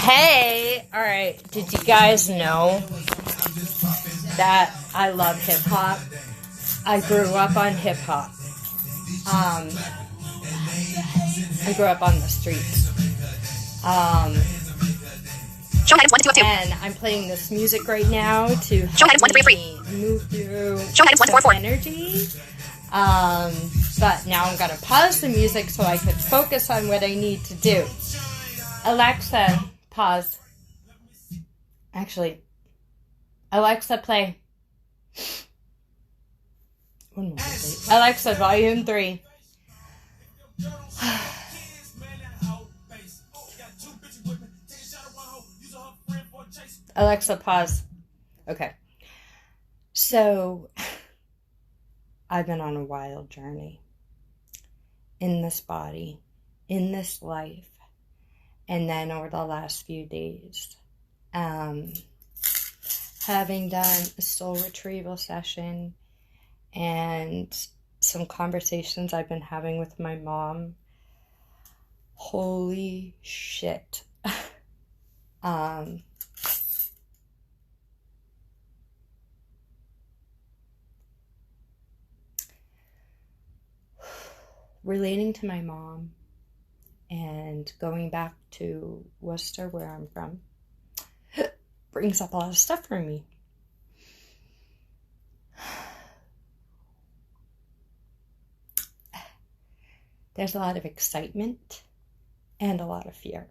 Hey, all right. Did you guys know that I love hip hop? I grew up on hip hop. I grew up on the streets. Show items 1 to 2 of 2. And I'm playing this music right now to Show items 1 to 3 of 3. move through Show items 1 to 4 of 4. energy. But now I'm gonna pause the music so I can focus on what I need to do. Alexa, pause. Actually, Alexa, play. One more, please. Alexa, volume 3. Alexa, pause. Okay. So, I've been on a wild journey in this body, in this life, and then over the last few days, having done a soul retrieval session and some conversations I've been having with my mom. Holy shit. Relating to my mom and going back to Worcester, where I'm from, brings up a lot of stuff for me. There's a lot of excitement and a lot of fear.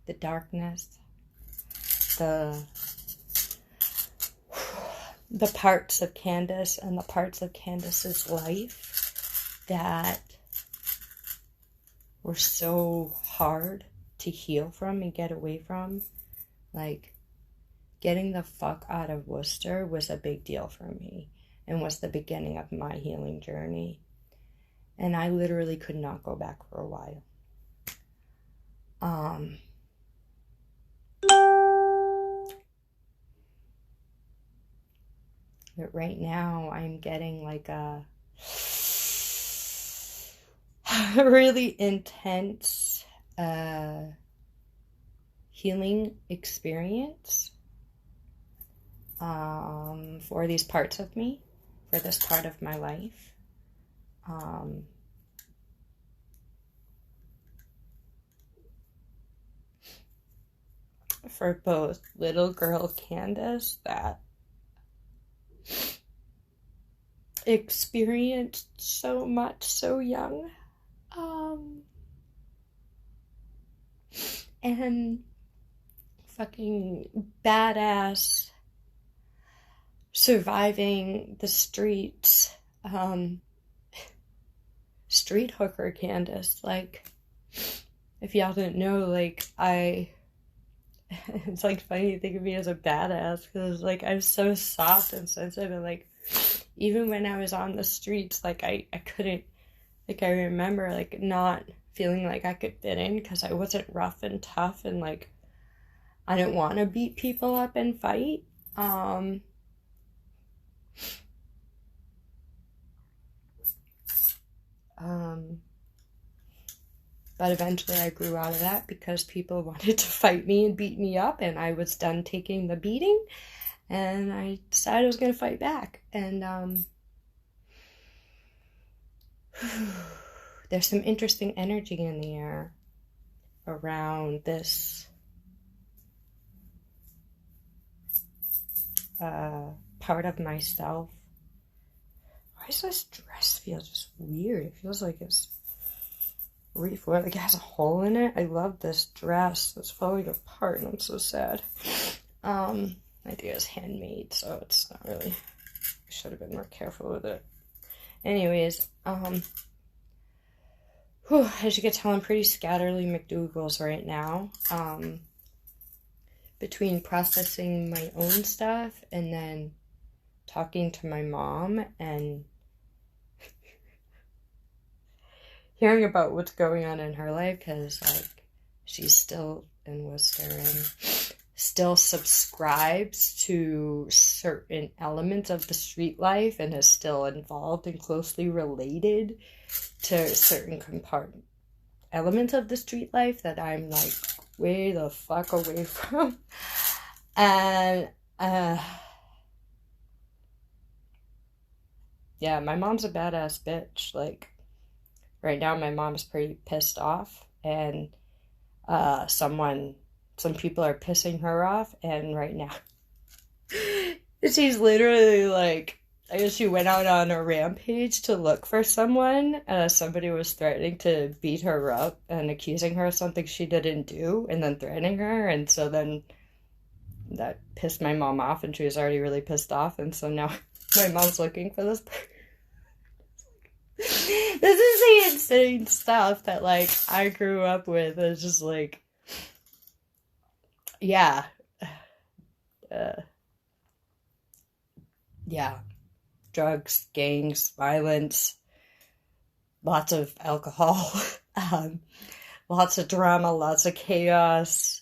The darkness, the parts of Candace and the parts of Candace's life that were so hard to heal from and get away from. Like, getting the fuck out of Worcester was a big deal for me and was the beginning of my healing journey. And I literally could not go back for a while. But right now, I'm getting like a really intense healing experience for these parts of me, for this part of my life. For both little girl Candace that experienced so much so young, and fucking badass surviving the streets, street hooker Candace. Like, if y'all didn't know, like, it's like funny to think of me as a badass because like I'm so soft and sensitive, and like even when I was on the streets, like I couldn't, like I remember like not feeling like I could fit in because I wasn't rough and tough, and like I didn't want to beat people up and fight. But eventually I grew out of that because people wanted to fight me and beat me up, and I was done taking the beating, and I decided I was going to fight back. And there's some interesting energy in the air around this part of myself. Why does this dress feel just weird? It feels like it's like it has a hole in it. I love this dress. It's falling apart and I'm so sad. I think it's handmade, so it's not really, I should have been more careful with it. Anyways, as you can tell, I'm pretty scatterly McDougal's right now. Between processing my own stuff and then talking to my mom and hearing about what's going on in her life, because like she's still in Worcester and still subscribes to certain elements of the street life and is still involved and closely related to certain elements of the street life that I'm like way the fuck away from. And yeah, my mom's a badass bitch. Like right now my mom's pretty pissed off, and some people are pissing her off, and right now she's literally like, I guess she went out on a rampage to look for someone. Somebody was threatening to beat her up and accusing her of something she didn't do and then threatening her, and so then that pissed my mom off, and she was already really pissed off, and so now my mom's looking for this person. This is the insane stuff that like I grew up with. It's just like, yeah, yeah, drugs, gangs, violence, lots of alcohol, lots of drama, lots of chaos.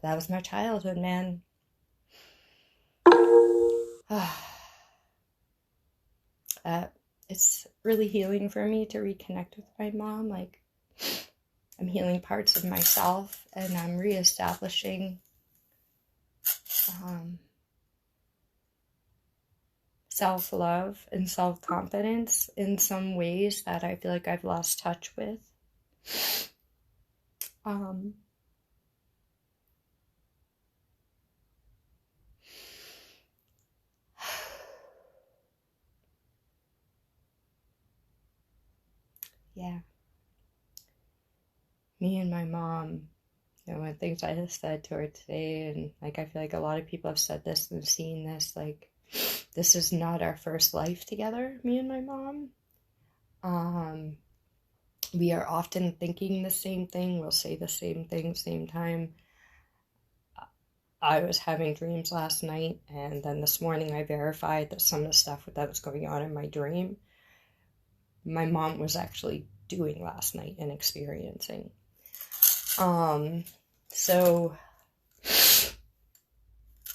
That was my childhood, man. It's really healing for me to reconnect with my mom. Like, I'm healing parts of myself, and I'm reestablishing self-love and self-confidence in some ways that I feel like I've lost touch with. Yeah. Me and my mom, you know, one of the things I just said to her today, and like I feel like a lot of people have said this and seen this, like, this is not our first life together, me and my mom. We are often thinking the same thing, we'll say the same thing, same time. I was having dreams last night, and then this morning I verified that some of the stuff that was going on in my dream, my mom was actually doing last night and experiencing. So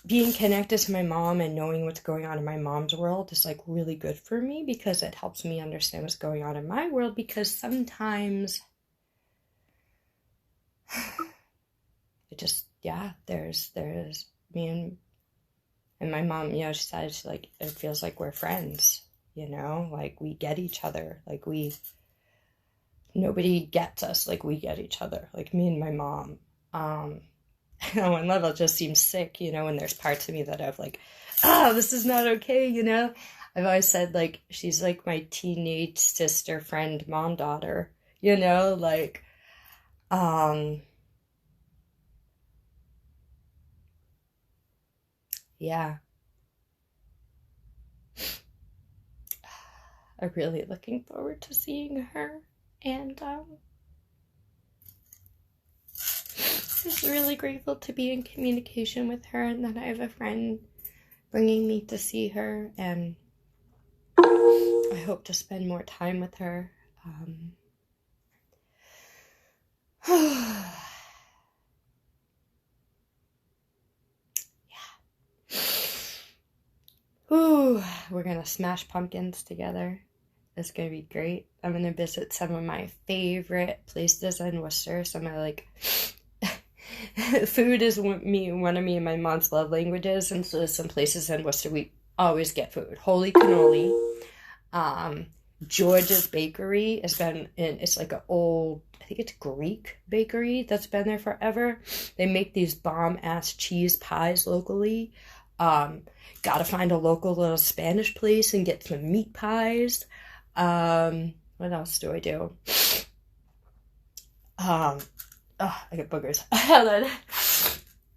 being connected to my mom and knowing what's going on in my mom's world is like really good for me, because it helps me understand what's going on in my world, because sometimes it just, yeah, there's me and my mom, you know, she said, like, it feels like we're friends, you know, like we get each other, like nobody gets us like we get each other, like me and my mom. On one level it just seems sick, you know, and there's parts of me that I've like, oh, this is not okay, you know. I've always said, like, she's like my teenage sister, friend, mom, daughter, you know, like, yeah. I'm really looking forward to seeing her, and just really grateful to be in communication with her, and that I have a friend bringing me to see her, and I hope to spend more time with her. Yeah. Ooh, we're gonna smash pumpkins together. It's gonna be great. I'm gonna visit some of my favorite places in Worcester. Some of like food is one of me and my mom's love languages, and so there's some places in Worcester we always get food. Holy cannoli. George's Bakery has been in, it's like an old, I think it's Greek bakery that's been there forever. They make these bomb-ass cheese pies locally. Gotta find a local little Spanish place and get some meat pies. What else do I do? I get boogers.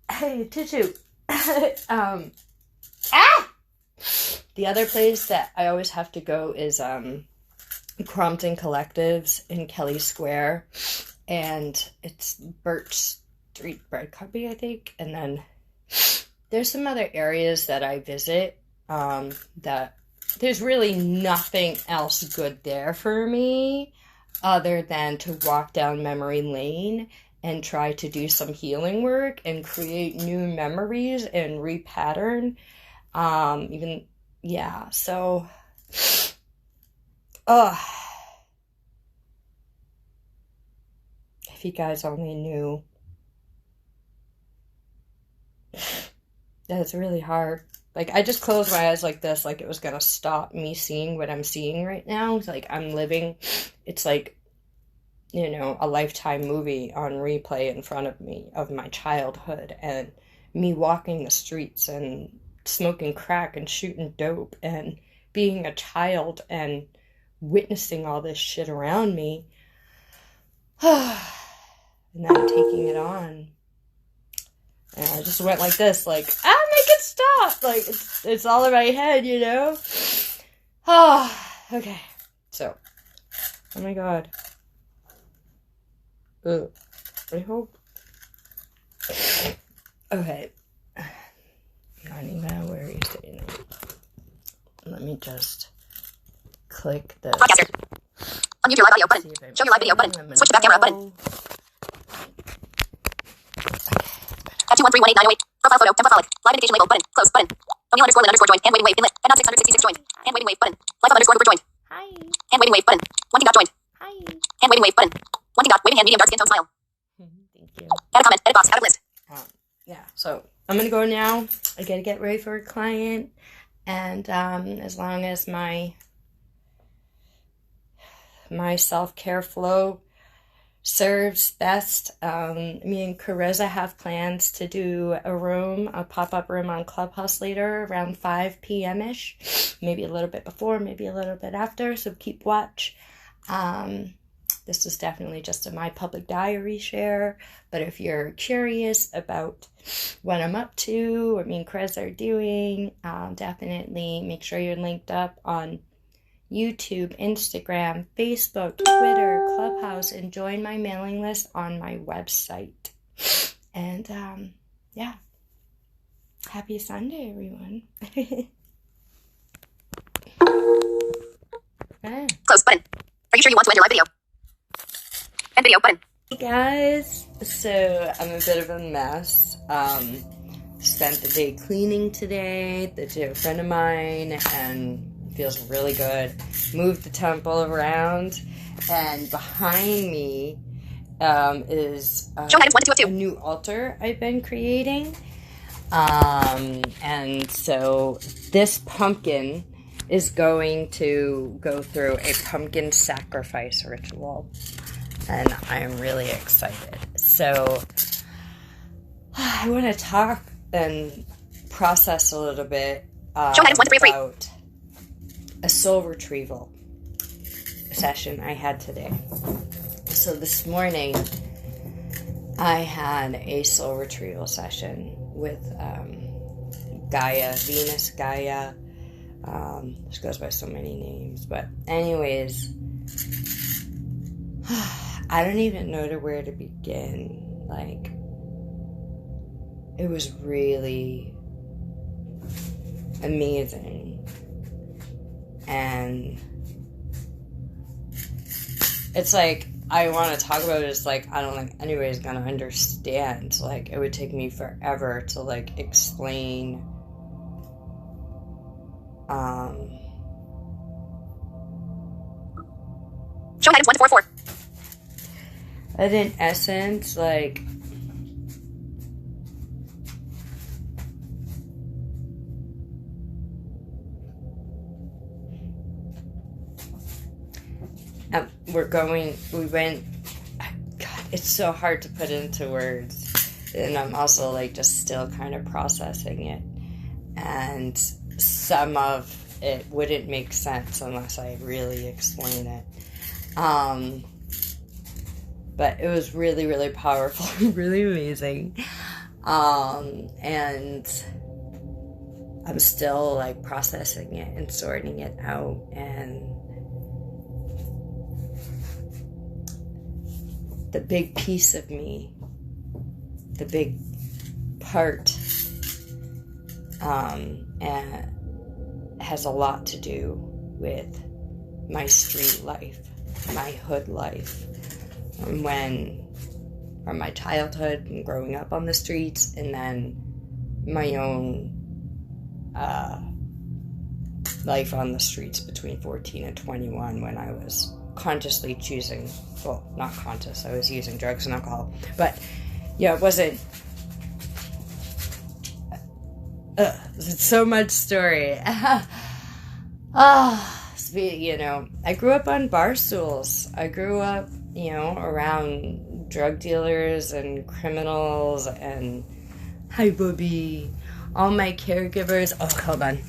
Hey, tissue. The other place that I always have to go is Crompton Collectives in Kelly Square, and it's Birch Street Bread Company, I think. And then there's some other areas that I visit that there's really nothing else good there for me other than to walk down memory lane and try to do some healing work and create new memories and repattern. So, if you guys only knew. That's really hard. Like, I just closed my eyes like this, like it was gonna stop me seeing what I'm seeing right now. It's like I'm living, it's like, you know, a Lifetime movie on replay in front of me of my childhood and me walking the streets and smoking crack and shooting dope and being a child and witnessing all this shit around me. And then I'm taking it on. And I just went like this, like, make it stop! Like, it's all in my head, you know? Okay. So, oh my god. Ugh. I hope. Okay. I'm not even gonna worry saying it. Let me just click this. Podcaster. Unmute your live audio button. Show your live video button. Switch to back camera button. Tab 2131898. Profile photo. Temp file. Live indication label button. Close button. O'Neill underscore joined. Hand waving wave inlet. And not 666 joined. Hand waving wave button. Live underscore Hooper joined. Hi. Hand waving wave button. One dot joined. Hi. Hand waving wave button. One dot waving hand medium dark skin tone smile. Thank you. Add a comment. Edit box. Out of list. Yeah, so I'm gonna go now. I gotta get ready for a client, and as long as my self-care flow serves best, me and Carissa have plans to do a pop-up room on Clubhouse later around 5 p.m.-ish, maybe a little bit before, maybe a little bit after, so keep watch. This is definitely just a My Public Diary share, but if you're curious about what I'm up to, what me and Chris are doing, definitely make sure you're linked up on YouTube, Instagram, Facebook, Twitter, Clubhouse, and join my mailing list on my website. And, yeah. Happy Sunday, everyone. Close button. Are you sure you want to end your live video? End video button. Hey guys, so I'm a bit of a mess. Spent the day cleaning today, the dear friend of mine, and feels really good. Moved the temple around, and behind me is a new altar I've been creating. And so this pumpkin is going to go through a pumpkin sacrifice ritual. And I am really excited. So I want to talk and process a little bit about a soul retrieval session I had today. So this morning I had a soul retrieval session with Gaia, Venus Gaia. She goes by so many names, but anyways, I don't even know where to begin. Like, it was really amazing. And it's like, I want to talk about it. It's like, I don't think anybody's gonna understand. Like, it would take me forever to, like, explain Show items 1 to 4. but in essence, like, we went, God, it's so hard to put into words, and I'm also, like, just still kind of processing it, and some of it wouldn't make sense unless I really explain it. But it was really, really powerful, really amazing. And I'm still, like, processing it and sorting it out. And the big piece of me, the big part, has a lot to do with my street life, my hood life, from my childhood and growing up on the streets, and then my own life on the streets between 14 and 21, when I was consciously choosing, well, not conscious, I was using drugs and alcohol, but yeah, it wasn't, it's so much story. You know, I grew up on bar stools. I grew up, you know, around drug dealers and criminals and hi, Bobby. All my caregivers. Oh, hold on.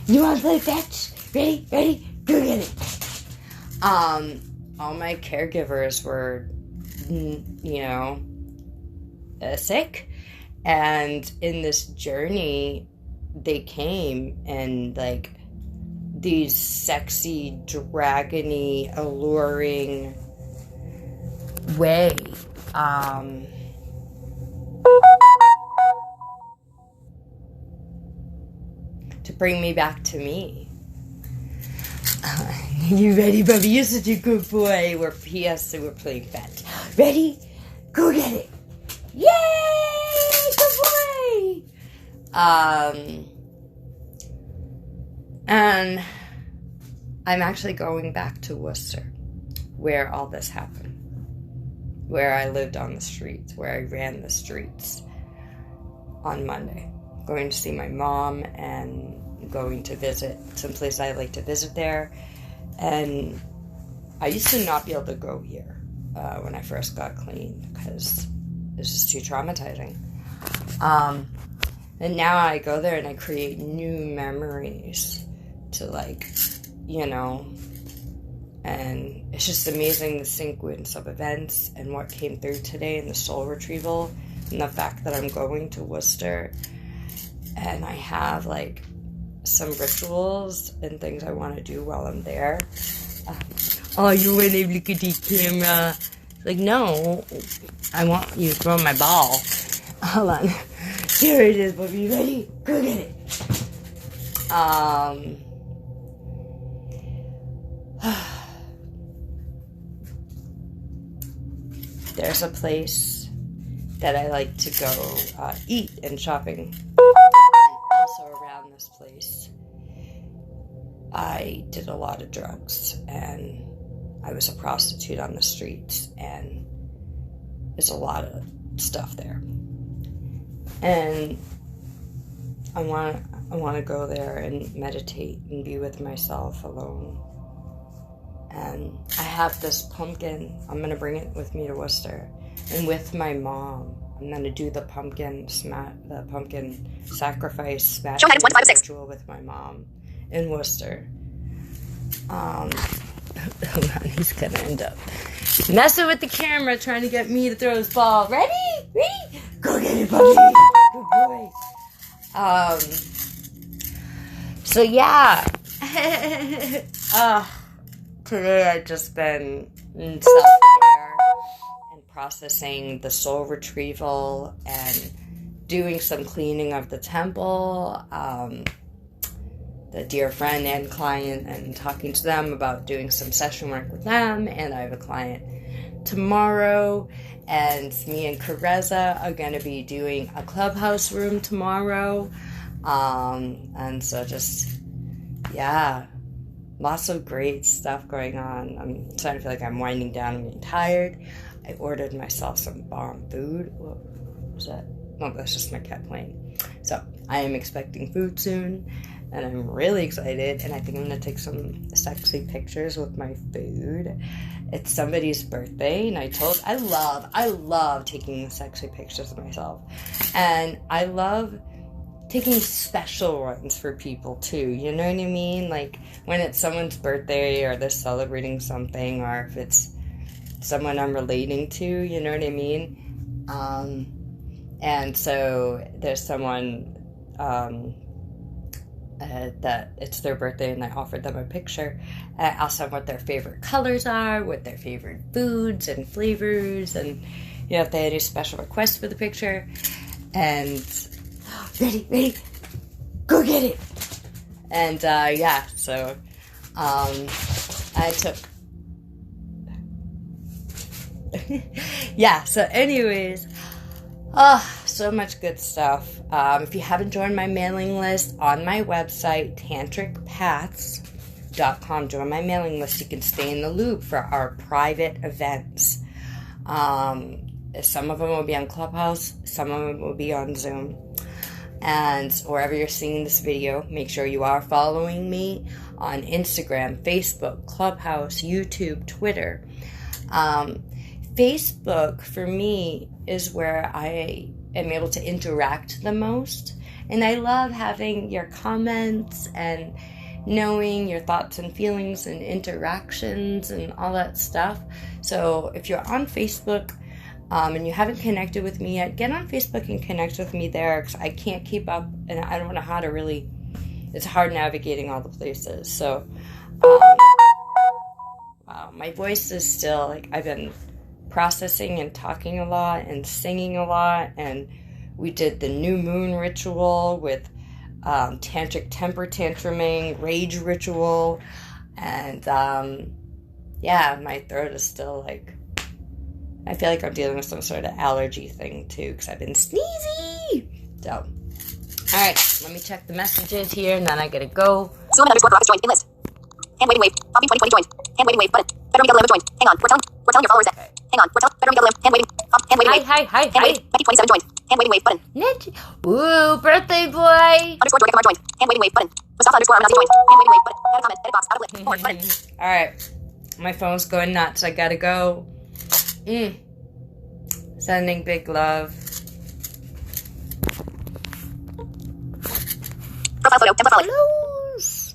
You want to play fetch? Ready? Ready? Go get it. All my caregivers were, you know, sick. And in this journey, they came and, like, these sexy, dragony, alluring way. To bring me back to me. You ready, Bubby? You're such a good boy. We're playing fetch. Ready? Go get it. Yay! Good boy! And I'm actually going back to Worcester, where all this happened. Where I lived on the streets, where I ran the streets on Monday. Going to see my mom and going to visit some place I like to visit there. And I used to not be able to go here when I first got clean because it was just too traumatizing. And now I go there and I create new memories to, like, you know, and it's just amazing the sequence of events and what came through today in the soul retrieval, and the fact that I'm going to Worcester and I have, like, some rituals and things I want to do while I'm there. Oh, you want to look at the camera? Like, no, I want you to throw my ball. Hold on. Here it is, Bobby. You ready? Go get it. There's a place that I like to go eat and shopping. And also around this place, I did a lot of drugs, and I was a prostitute on the streets, and there's a lot of stuff there. And I want to go there and meditate and be with myself alone. And I have this pumpkin. I'm going to bring it with me to Worcester. And with my mom, I'm going to do the pumpkin sacrifice smashing ritual with my mom in Worcester. Hold on, he's going to end up messing with the camera, trying to get me to throw his ball. Ready? Ready? Go get it, buddy. Good boy. So yeah. Today I've just been in self-care and processing the soul retrieval and doing some cleaning of the temple, the dear friend and client, and talking to them about doing some session work with them. And I have a client tomorrow, and me and Careza are going to be doing a clubhouse room tomorrow. And so just, yeah, lots of great stuff going on. I'm starting to feel like I'm winding down. I'm getting tired. I ordered myself some bomb food. What was that? No, that's just my cat playing. So I am expecting food soon, and I'm really excited. And I think I'm going to take some sexy pictures with my food. It's somebody's birthday, and I love taking sexy pictures of myself. And I love taking special ones for people too, you know what I mean? Like when it's someone's birthday or they're celebrating something, or if it's someone I'm relating to, you know what I mean? And so there's someone that it's their birthday and I offered them a picture. I asked them what their favorite colors are, what their favorite foods and flavors, and you know, if they had any special requests for the picture. And ready, go get it. And yeah, so I took yeah, so anyways, so much good stuff. If you haven't joined my mailing list on my website, tantricpaths.com, join my mailing list. You can stay in the loop for our private events. Some of them will be on Clubhouse, some of them will be on Zoom. And wherever you're seeing this video, make sure you are following me on Instagram, Facebook, Clubhouse, YouTube, Twitter. Facebook, for me, is where I am able to interact the most. And I love having your comments and knowing your thoughts and feelings and interactions and all that stuff. So if you're on Facebook and you haven't connected with me yet, get on Facebook and connect with me there, because I can't keep up and I don't know how to really, it's hard navigating all the places. So, wow, my voice is still, like, I've been processing and talking a lot and singing a lot, and we did the new moon ritual with tantric temper tantruming, rage ritual, and yeah, my throat is still like, I feel like I'm dealing with some sort of allergy thing too, because I've been sneezy. So, alright, let me check the messages here, and then I gotta go. Zoom_Rockets joined in list. Hand waving wave. Poppy 2020 joined. Hand waving wave button. Better get 11 joined. Hang on. We're telling your followers that. Hang on. We're telling. Better get 11. Hand waving. Hand waving wave. Hi. Hand waving. Becky 27 joined. Hand waving wave button. Ooh, birthday boy. Underscore Jordan Kamar joined. Hand waving wave button. Mustafa underscore Armanazi joined. Hand waving wave button. Add a comment. Edit box. Out of list. More button. Alright, my phone's going nuts. I gotta go. Sending big love. Profile photo. Template. Close.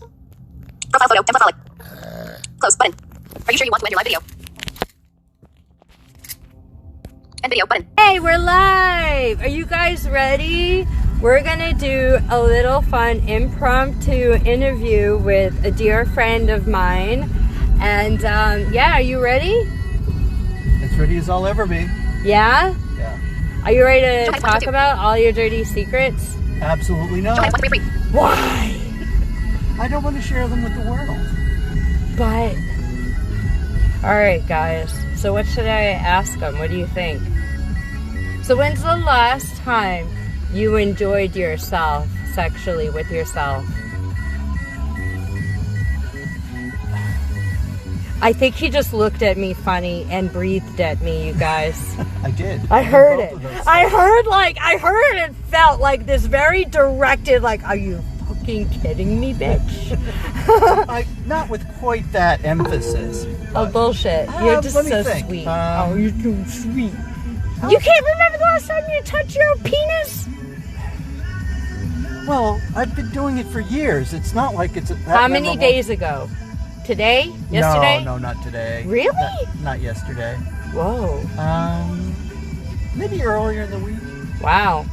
Profile photo. Template. Close button. Are you sure you want to end your live video? End video button. Hey, we're live. Are you guys ready? We're gonna do a little fun impromptu interview with a dear friend of mine. And yeah, are you ready? As ready as I'll ever be. Yeah? Yeah. Are you ready to talk about all your dirty secrets? Absolutely not. Why? I don't want to share them with the world. But, alright guys, so what should I ask them? What do you think? So when's the last time you enjoyed yourself sexually with yourself? I think he just looked at me funny and breathed at me, you guys. I did. I heard it. I heard it felt like this very directed, like, are you fucking kidding me, bitch? Not with quite that emphasis. Oh, bullshit. You're just so sweet. Oh, you're too sweet. You can't remember the last time you touched your own penis? Well, I've been doing it for years. It's not like it's How many days ago? Today? Yesterday? No, not today. Really? Not yesterday. Whoa. Maybe earlier in the week. Wow.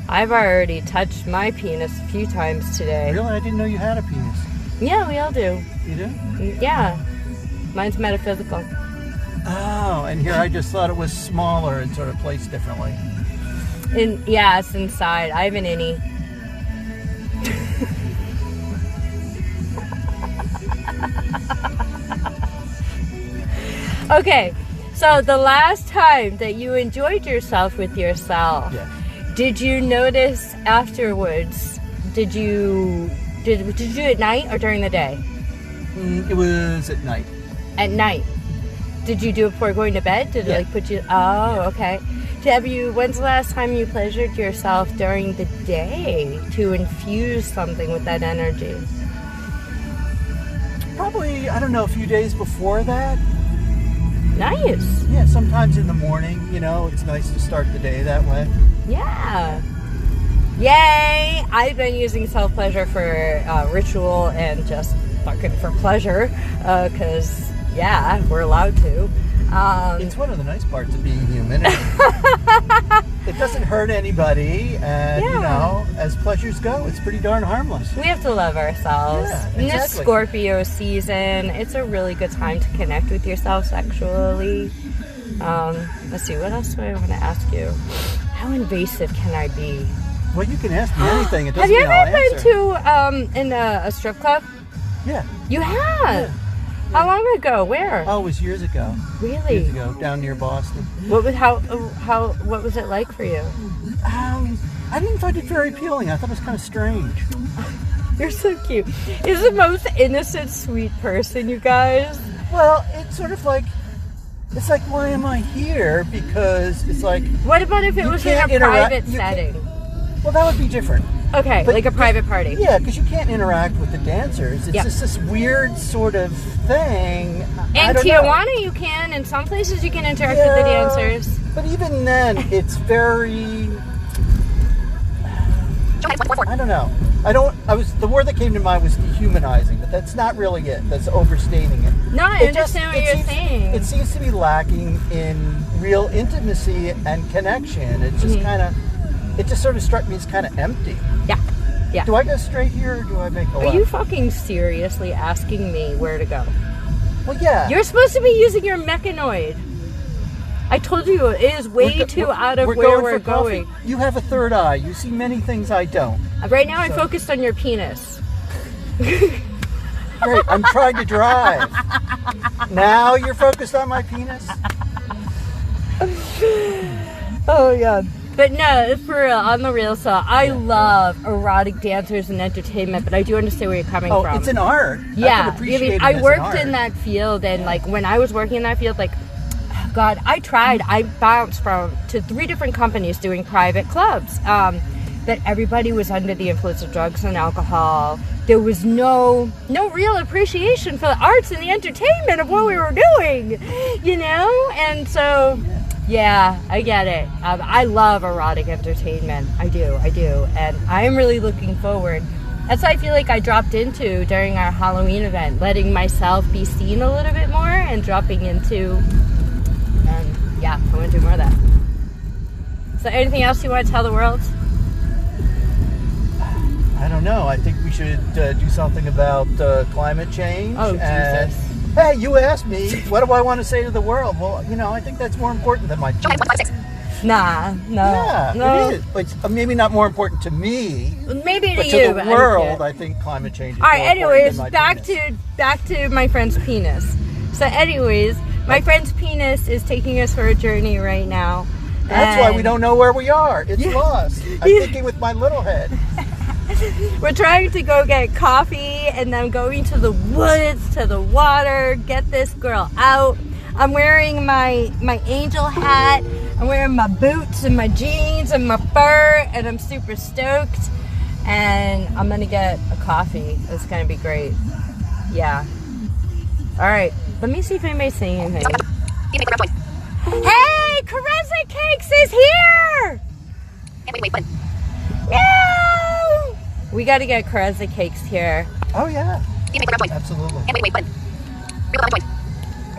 I've already touched my penis a few times today. Really? I didn't know you had a penis. Yeah, we all do. You do? Yeah. Mine's metaphysical. Oh, and here I just thought it was smaller and sort of placed differently. Yeah, it's inside. I have an innie. Okay, so the last time that you enjoyed yourself with yourself, Yeah. did you notice afterwards? Did you do it at night or during the day? It was at night. At night. Did you do it before going to bed? Did it like put you? Oh, okay. When's the last time you pleasured yourself during the day to infuse something with that energy? Probably, I don't know, a few days before that. Nice. Yeah, sometimes in the morning, you know, it's nice to start the day that way. Yeah. Yay! I've been using self-pleasure for ritual and just fucking for pleasure, because, yeah, we're allowed to. It's one of the nice parts of being human. It doesn't hurt anybody, and, you know, as pleasures go, it's pretty darn harmless. We have to love ourselves. Yeah, In this exactly. Scorpio season, it's a really good time to connect with yourself sexually. Let's see, what else do I want to ask you? How invasive can I be? Well, you can ask me anything. It Have doesn't you mean I'll ever answer. been to in a strip club? Yeah. You have? Yeah. How long ago? Where? Oh, it was years ago. Really? Years ago, down near Boston. What was it like for you? I didn't find it very appealing. I thought it was kind of strange. You're so cute. He's the most innocent, sweet person, you guys. Well, it's sort of like, it's like, why am I here? Because it's like, What about if it You was in a can't interact- private you can't- setting? well, that would be different. Okay, But- like a private party. Yeah, because you can't interact with the dancers. It's Yep. just this weird sort of thing. I In don't know. Tijuana, you can. In some places, you can interact with the dancers. But even then, it's very. I don't know. The word that came to mind was dehumanizing, but that's not really it. That's overstating it. No, I understand what you're saying. It seems to be lacking in real intimacy and connection. It's just it just sort of struck me as kind of empty. Yeah. Yeah. Do I go straight here or do I make a left? Are you fucking seriously asking me where to go? Well, yeah. You're supposed to be using your mechanoid. I told you it is way too out of where going we're for coffee. going. You have a third eye. You see many things I don't. Right now, I'm focused on your penis. Great. I'm trying to drive. Now you're focused on my penis? Oh, yeah. But no, for real, on the real side, I love erotic dancers and entertainment, but I do understand where you're coming Oh, from. it's an art. I Yeah, can appreciate it I as an worked art. in that field, and like when I was working in that field, like, God, I bounced to 3 different companies doing private clubs. That everybody was under the influence of drugs and alcohol. There was no real appreciation for the arts and the entertainment of what we were doing, you know? And so, yeah, I get it. I love erotic entertainment. I do. And I'm really looking forward. That's what I feel like I dropped into during our Halloween event, letting myself be seen a little bit more and dropping into, and yeah, I want to do more of that. So anything else you want to tell the world? I don't know. I think we should do something about climate change. Oh, and, Jesus. Hey, you asked me, what do I want to say to the world? Well, I think that's more important than my penis. Nah, no. Yeah, no. it is. But it's maybe not more important to me, Maybe but to to you. the but world, I I think climate change is All right, more important anyways, than my penis. back to my friend's penis. So anyways, my friend's penis is taking us for a journey right now. That's why we don't know where we are. It's lost. I'm Yeah. thinking with my little head. We're trying to go get coffee and then going to the woods, to the water, get this girl out. I'm wearing my angel hat. I'm wearing my boots and my jeans and my fur, and I'm super stoked. And I'm gonna get a coffee. It's gonna be great. Yeah. All right. Let me see if anybody's saying anything. Hey, Caressa Cakes is here! No! We got to get Caressa Cakes here. Oh, yeah. Absolutely.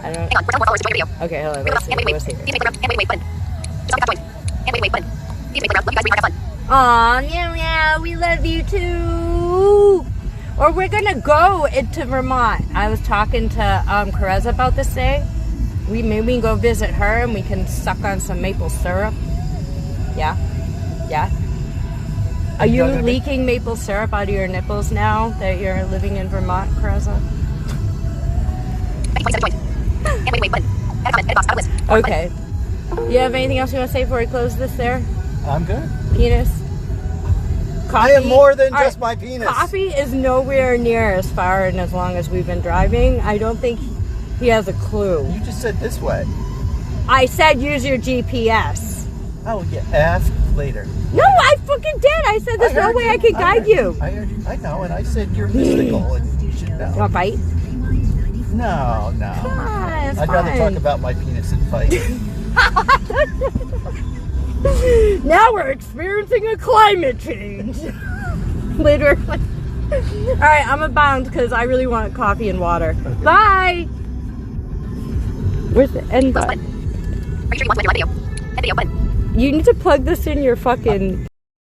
I don't. Okay, hold on. Let's see. Aw, yeah, we love you too. Or we're gonna go into Vermont. I was talking to Caressa about this day. Maybe we can go visit her and we can suck on some maple syrup. Yeah. Are you leaking maple syrup out of your nipples now that you're living in Vermont, Caressa? Okay. You have anything else you want to say before we close this there? I'm good. Penis? I am more than All just right, my penis. Coffee is nowhere near as far and as long as we've been driving. I don't think he has a clue. You just said this way. I said use your GPS. Oh, yeah. Ask later. No, I fucking did. I said there's no way I can guide you. I heard you. I know, and I said you're mystical and you should know. You want to fight? No. Come on, it's I'd rather fine. talk about my penis and fight. Now we're experiencing a climate change. Literally. All right, I'm abound because I really want coffee and water. Okay. Bye. Where's the end button? Are you sure you want to end video? End video button. You need to plug this in your fucking...